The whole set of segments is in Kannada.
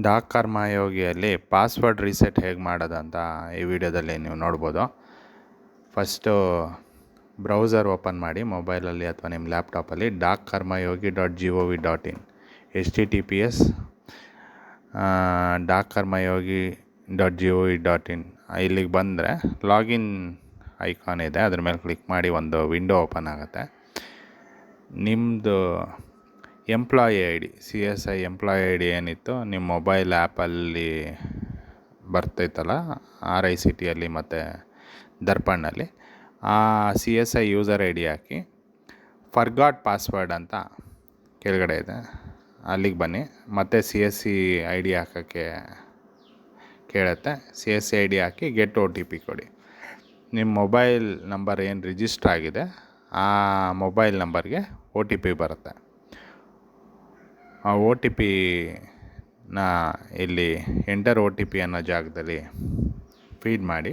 ಡಾಕ್ ಕರ್ಮಯೋಗಿಯಲ್ಲಿ ಪಾಸ್ವರ್ಡ್ ರೀಸೆಟ್ ಹೇಗೆ ಮಾಡೋದು ಅಂತ ಈ ವಿಡಿಯೋದಲ್ಲಿ ನೀವು ನೋಡ್ಬೋದು. ಫಸ್ಟು ಬ್ರೌಸರ್ ಓಪನ್ ಮಾಡಿ ಮೊಬೈಲಲ್ಲಿ ಅಥವಾ ನಿಮ್ಮ ಲ್ಯಾಪ್ಟಾಪಲ್ಲಿ DAKKarmayogi.gov.in DAKKarmayogi.gov.in ಇಲ್ಲಿಗೆ ಬಂದರೆ ಲಾಗಿನ್ ಐಕಾನ್ ಇದೆ, ಅದ್ರ ಮೇಲೆ ಕ್ಲಿಕ್ ಮಾಡಿ ಒಂದು ವಿಂಡೋ ಓಪನ್ ಆಗುತ್ತೆ. ನಿಮ್ಮದು employee I D CSI employee I D ಏನಿತ್ತು ನಿಮ್ಮ ಮೊಬೈಲ್ ಆ್ಯಪಲ್ಲಿ ಬರ್ತೈತಲ್ಲ RICTಯಲ್ಲಿ ಮತ್ತು ದರ್ಪಣಲ್ಲಿ, ಆ CSI user I D hockey forgot password ಅಂತ ಕೆಳಗಡೆ ಇದೆ, ಅಲ್ಲಿಗೆ ಬನ್ನಿ. ಮತ್ತು CSC ಐ ಡಿ ಹಾಕೋಕ್ಕೆ ಕೇಳುತ್ತೆ. CSC I D hockey get OTP ಕೊಡಿ. ನಿಮ್ಮ ಮೊಬೈಲ್ ನಂಬರ್ ಏನು ರಿಜಿಸ್ಟ್ರ್ ಆಗಿದೆ ಆ ಮೊಬೈಲ್ ನಂಬರ್ಗೆ OTP ಬರುತ್ತೆ. ಆ OTPನ ಇಲ್ಲಿ ಎಂಟರ್ OTP ಅನ್ನೋ ಜಾಗದಲ್ಲಿ ಫೀಡ್ ಮಾಡಿ.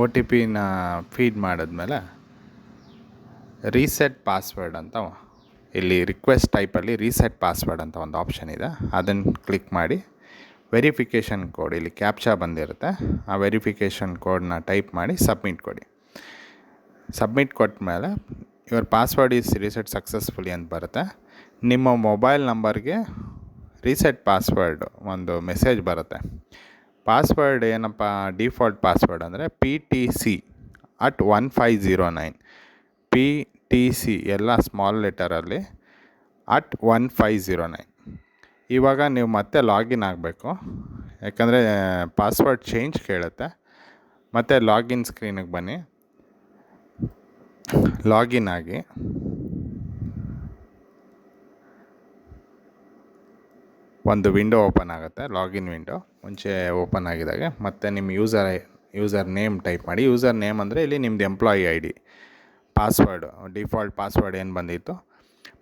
OTPನ ಫೀಡ್ ಮಾಡಿದ್ಮೇಲೆ ರೀಸೆಟ್ ಪಾಸ್ವರ್ಡ್ ಅಂತ ಇಲ್ಲಿ ರಿಕ್ವೆಸ್ಟ್ ಟೈಪಲ್ಲಿ ರೀಸೆಟ್ ಪಾಸ್ವರ್ಡ್ ಅಂತ ಒಂದು ಆಪ್ಷನ್ ಇದೆ, ಅದನ್ನು ಕ್ಲಿಕ್ ಮಾಡಿ ವೆರಿಫಿಕೇಷನ್ ಕೋಡ್ ಇಲ್ಲಿ ಕ್ಯಾಪ್ಚಾ ಬಂದಿರುತ್ತೆ, ಆ ವೆರಿಫಿಕೇಷನ್ ಕೋಡನ್ನ ಟೈಪ್ ಮಾಡಿ ಸಬ್ಮಿಟ್ ಕೊಡಿ. ಸಬ್ಮಿಟ್ ಕೊಟ್ಟ ಮೇಲೆ your password is reset successfully ಅಂತ ಬರುತ್ತೆ. ನಿಮ್ಮ ಮೊಬೈಲ್ ನಂಬರ್ಗೆ ರೀಸೆಟ್ ಪಾಸ್ವರ್ಡ್ ಒಂದು ಮೆಸೇಜ್ ಬರುತ್ತೆ. ಪಾಸ್ವರ್ಡ್ ಏನಪ್ಪ ಡಿಫಾಲ್ಟ್ ಪಾಸ್ವರ್ಡ್ ಅಂದರೆ PTC@1509 PTC ಎಲ್ಲ ಸ್ಮಾಲ್ ಲೆಟರಲ್ಲಿ @1509. ಇವಾಗ ನೀವು ಮತ್ತೆ ಲಾಗಿನ್ ಆಗಬೇಕು, ಯಾಕಂದರೆ ಪಾಸ್ವರ್ಡ್ ಚೇಂಜ್ ಕೇಳುತ್ತೆ. ಮತ್ತು ಲಾಗಿನ್ ಸ್ಕ್ರೀನಿಗೆ ಬನ್ನಿ. ಲಾಗಿನ್ ಆಗಿ ಒಂದು ವಿಂಡೋ ಓಪನ್ ಆಗುತ್ತೆ, ಲಾಗಿನ್ ವಿಂಡೋ ಮುಂಚೆ ಓಪನ್ ಆಗಿದ್ದಾಗೆ. ಮತ್ತು ನಿಮ್ಮ ಯೂಸರ್ ನೇಮ್ ಟೈಪ್ ಮಾಡಿ. ಯೂಸರ್ ನೇಮ್ ಅಂದರೆ ಇಲ್ಲಿ ನಿಮ್ಮದು employee I D. Password default password ಏನು ಬಂದಿತ್ತು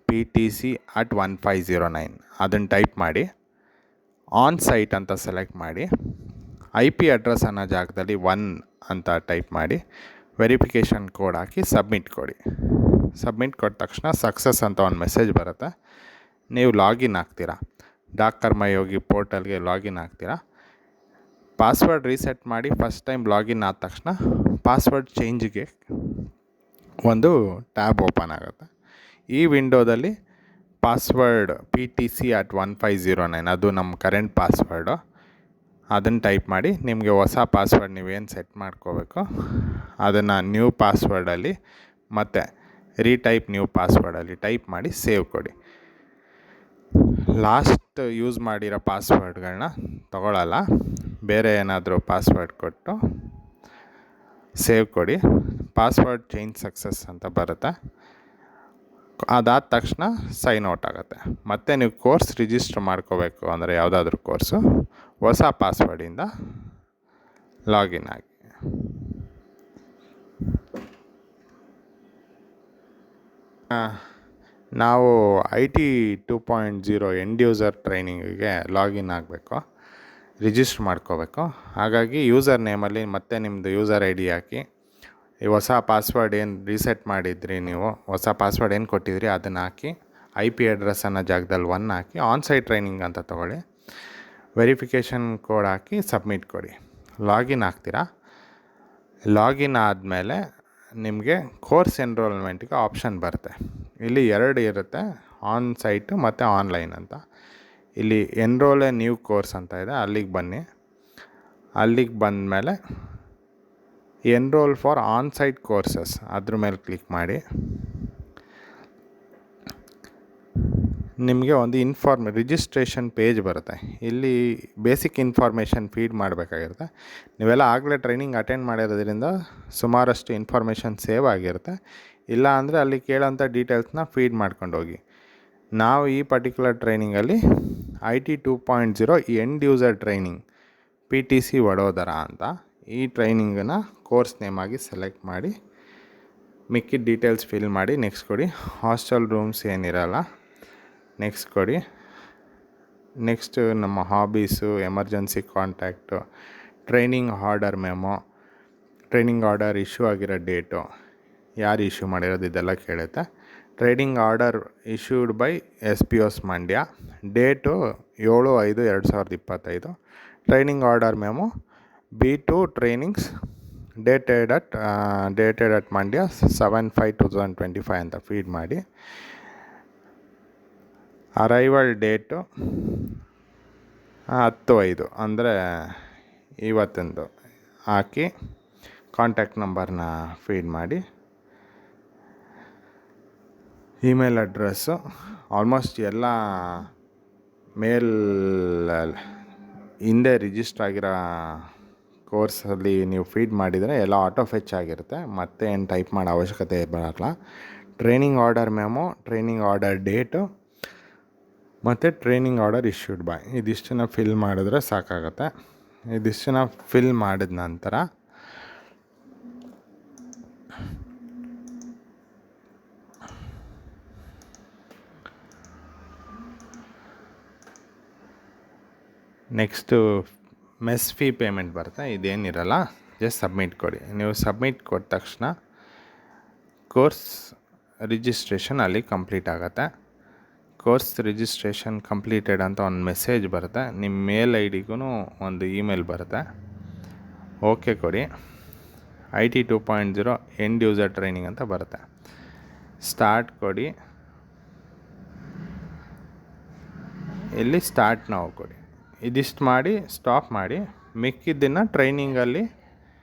PTC@1509 ಅದನ್ನು ಟೈಪ್ ಮಾಡಿ. ಆನ್ ಸೈಟ್ ಅಂತ ಸೆಲೆಕ್ಟ್ ಮಾಡಿ. IP ಅಡ್ರೆಸ್ ಅನ್ನೋ ಜಾಗದಲ್ಲಿ 1 ಅಂತ ಟೈಪ್ ಮಾಡಿ ವೆರಿಫಿಕೇಷನ್ ಕೋಡ್ ಹಾಕಿ ಸಬ್ಮಿಟ್ ಕೊಡಿ. ಸಬ್ಮಿಟ್ ಕೊಟ್ಟ ತಕ್ಷಣ ಸಕ್ಸಸ್ ಅಂತ ಒಂದು ಮೆಸೇಜ್ ಬರುತ್ತೆ. ನೀವು ಲಾಗಿನ್ ಆಗ್ತೀರಾ, ಡಾಕ್ ಕರ್ಮಯೋಗಿ ಪೋರ್ಟಲ್ಗೆ ಲಾಗಿನ್ ಆಗ್ತೀರಾ. ಪಾಸ್ವರ್ಡ್ ರೀಸೆಟ್ ಮಾಡಿ ಫಸ್ಟ್ ಟೈಮ್ ಲಾಗಿನ್ ಆದ ತಕ್ಷಣ ಪಾಸ್ವರ್ಡ್ ಚೇಂಜಿಗೆ ಒಂದು ಟ್ಯಾಬ್ ಓಪನ್ ಆಗುತ್ತೆ. ಈ ವಿಂಡೋದಲ್ಲಿ ಪಾಸ್ವರ್ಡ್ PTC@1509 ಅದು ನಮ್ಮ ಕರೆಂಟ್ ಪಾಸ್ವರ್ಡು, ಅದನ್ನು ಟೈಪ್ ಮಾಡಿ. ನಿಮಗೆ ಹೊಸ ಪಾಸ್ವರ್ಡ್ ನೀವೇನು ಸೆಟ್ ಮಾಡ್ಕೋಬೇಕು ಅದನ್ನು ನ್ಯೂ ಪಾಸ್ವರ್ಡಲ್ಲಿ ಮತ್ತು ರೀಟೈಪ್ ನ್ಯೂ ಪಾಸ್ವರ್ಡಲ್ಲಿ ಟೈಪ್ ಮಾಡಿ ಸೇವ್ ಕೊಡಿ. ಲಾಸ್ಟ್ ಯೂಸ್ ಮಾಡಿರೋ ಪಾಸ್ವರ್ಡ್ಗಳನ್ನ ತಗೊಳ್ಳಲ್ಲ, ಬೇರೆ ಏನಾದರೂ ಪಾಸ್ವರ್ಡ್ ಕೊಟ್ಟು ಸೇವ್ ಕೊಡಿ. ಪಾಸ್ವರ್ಡ್ ಚೇಂಜ್ ಸಕ್ಸಸ್ ಅಂತ ಬರುತ್ತೆ. ಅದಾದ ತಕ್ಷಣ ಸೈನ್ ಔಟ್ ಆಗುತ್ತೆ. ಮತ್ತು ನೀವು ಕೋರ್ಸ್ ರಿಜಿಸ್ಟರ್ ಮಾಡ್ಕೋಬೇಕು ಅಂದರೆ ಯಾವುದಾದ್ರೂ ಕೋರ್ಸು ಹೊಸ ಪಾಸ್ವರ್ಡಿಂದ ಲಾಗಿನ್ ಆಗಿ. ನಾವು IT 2.0 ಎಂಡ್ ಯೂಸರ್ ಟ್ರೈನಿಂಗಿಗೆ ಲಾಗಿನ್ ಆಗಬೇಕು, ರಿಜಿಸ್ಟರ್ ಮಾಡ್ಕೋಬೇಕು. ಹಾಗಾಗಿ ಯೂಸರ್ ನೇಮಲ್ಲಿ ಮತ್ತೆ ನಿಮ್ಮದು ಯೂಸರ್ ಐ ಡಿ ಹಾಕಿ, ಈ ಹೊಸ ಪಾಸ್ವರ್ಡ್ ಏನು ರೀಸೆಟ್ ಮಾಡಿದ್ರಿ, ನೀವು ಹೊಸ ಪಾಸ್ವರ್ಡ್ ಏನು ಕೊಟ್ಟಿದ್ರಿ ಅದನ್ನು ಹಾಕಿ, IP ಅಡ್ರೆಸ್ ಅನ್ನೋ ಜಾಗದಲ್ಲಿ 1 ಹಾಕಿ ಆನ್ ಸೈಟ್ ಟ್ರೈನಿಂಗ್ ಅಂತ ತೊಗೊಳ್ಳಿ. ವೆರಿಫಿಕೇಷನ್ ಕೋಡ್ ಹಾಕಿ ಸಬ್ಮಿಟ್ ಕೊಡಿ. ಲಾಗಿನ್ ಆಗ್ತೀರಾ. ಲಾಗಿನ್ ಆದಮೇಲೆ ನಿಮಗೆ ಕೋರ್ಸ್ ಎನ್ರೋಲ್ಮೆಂಟ್ಗೆ ಆಪ್ಷನ್ ಬರುತ್ತೆ. ಇಲ್ಲಿ 2 ಇರುತ್ತೆ, ಆನ್ ಸೈಟು ಮತ್ತು ಆನ್ಲೈನ್ ಅಂತ. ಇಲ್ಲಿ ಎನ್ರೋಲ್ ಎ ನ್ಯೂ ಕೋರ್ಸ್ ಅಂತ ಇದೆ, ಅಲ್ಲಿಗೆ ಬನ್ನಿ. ಅಲ್ಲಿಗೆ ಬಂದಮೇಲೆ enrol for on site courses ಅದ್ರ ಮೇಲೆ ಕ್ಲಿಕ್ ಮಾಡಿ. ನಿಮಗೆ ಒಂದು ರಿಜಿಸ್ಟ್ರೇಷನ್ ಪೇಜ್ ಬರುತ್ತೆ. ಇಲ್ಲಿ ಬೇಸಿಕ್ ಇನ್ಫಾರ್ಮೇಷನ್ ಫೀಡ್ ಮಾಡಬೇಕಾಗಿರುತ್ತೆ. ನೀವೆಲ್ಲ ಆಗಲೇ ಟ್ರೈನಿಂಗ್ ಅಟೆಂಡ್ ಮಾಡಿರೋದ್ರಿಂದ ಸುಮಾರಷ್ಟು ಇನ್ಫಾರ್ಮೇಷನ್ ಸೇವ್ ಆಗಿರುತ್ತೆ. ಇಲ್ಲ ಅಂದರೆ ಅಲ್ಲಿ ಕೇಳೋಂಥ ಡೀಟೇಲ್ಸ್ನ ಫೀಡ್ ಮಾಡ್ಕೊಂಡು ಹೋಗಿ. ನಾವು ಈ ಪರ್ಟಿಕ್ಯುಲರ್ ಟ್ರೈನಿಂಗಲ್ಲಿ IT 2.0 end user training PTC Vadodara ಅಂತ ಈ ಟ್ರೈನಿಂಗನ್ನು ಕೋರ್ಸ್ ನೇಮ್ ಆಗಿ ಸೆಲೆಕ್ಟ್ ಮಾಡಿ ಮಿಕ್ಕಿದ ಡೀಟೇಲ್ಸ್ ಫಿಲ್ ಮಾಡಿ ನೆಕ್ಸ್ಟ್ ಕೊಡಿ. ಹಾಸ್ಟೆಲ್ ರೂಮ್ಸ್ ಏನಿರಲ್ಲ, ನೆಕ್ಸ್ಟ್ ಕೊಡಿ. ನೆಕ್ಸ್ಟ್ ನಮ್ಮ hobbies, emergency contact, training order memo, training order issue ಆಗಿರೋ ಡೇಟು, ಯಾರು ಇಶ್ಯೂ ಮಾಡಿರೋದು ಇದೆಲ್ಲ ಕೇಳುತ್ತೆ. Training order issued by SPOs Mandya, date 7/5/2025. Training order memo B2 trainings dated at Mandya 7/5/2025 ಅಂತ ಫೀಡ್ ಮಾಡಿ. ಅರೈವಲ್ ಡೇಟು 10/5 ಅಂದರೆ ಇವತ್ತಿಂದು ಹಾಕಿ ಕಾಂಟ್ಯಾಕ್ಟ್ ನಂಬರ್ನ ಫೀಡ್ ಮಾಡಿ. ಇಮೇಲ್ ಅಡ್ರೆಸ್ಸು ಆಲ್ಮೋಸ್ಟ್ ಎಲ್ಲ ಮೇಲ್ ಹಿಂದೆ ರಿಜಿಸ್ಟರ್ ಆಗಿರೋ ಕೋರ್ಸಲ್ಲಿ ನೀವು ಫೀಡ್ ಮಾಡಿದರೆ ಎಲ್ಲ ಆಟೋ ಫೆಚ್ ಆಗಿರುತ್ತೆ, ಮತ್ತೆ ಏನು ಟೈಪ್ ಮಾಡೋ ಅವಶ್ಯಕತೆ ಬರೋಲ್ಲ. Training order memo, training order date ಮತ್ತು ಟ್ರೈನಿಂಗ್ ಆರ್ಡರ್ ಇಶ್ಯೂಡ್ ಬೈ, ಇದಿಷ್ಟನ್ನು ಫಿಲ್ ಮಾಡಿದ್ರೆ ಸಾಕಾಗುತ್ತೆ. ಇದಿಷ್ಟನ್ನು ಫಿಲ್ ಮಾಡಿದ ನಂತರ ನೆಕ್ಸ್ಟು ಮೆಸ್ ಫೀ ಪೇಮೆಂಟ್ ಬರುತ್ತೆ. ಇದೇನಿರಲ್ಲ, ಜಸ್ಟ್ ಸಬ್ಮಿಟ್ ಕೊಡಿ. ನೀವು ಸಬ್ಮಿಟ್ ಕೊಟ್ಟ ತಕ್ಷಣ ಕೋರ್ಸ್ ರಿಜಿಸ್ಟ್ರೇಷನ್ ಅಲ್ಲಿ ಕಂಪ್ಲೀಟ್ ಆಗುತ್ತೆ. ಕೋರ್ಸ್ ರಿಜಿಸ್ಟ್ರೇಷನ್ ಕಂಪ್ಲೀಟೆಡ್ ಅಂತ ಒಂದು ಮೆಸೇಜ್ ಬರುತ್ತೆ. ನಿಮ್ಮ ಮೇಲ್ ID ಒಂದು ಇಮೇಲ್ ಬರುತ್ತೆ. ಓಕೆ ಕೊಡಿ. IT 2.0 ಎಂಡ್ ಯೂಸರ್ ಟ್ರೈನಿಂಗ್ ಅಂತ ಬರುತ್ತೆ. ಸ್ಟಾರ್ಟ್ ಕೊಡಿ. ಇಲ್ಲಿ ಸ್ಟಾರ್ಟ್ ನಾವು ಕೊಡಿ. ಇದಿಷ್ಟು ಮಾಡಿ ಸ್ಟಾಪ್ ಮಾಡಿ. ಮಿಕ್ಕಿದ್ದನ್ನು ಟ್ರೈನಿಂಗಲ್ಲಿ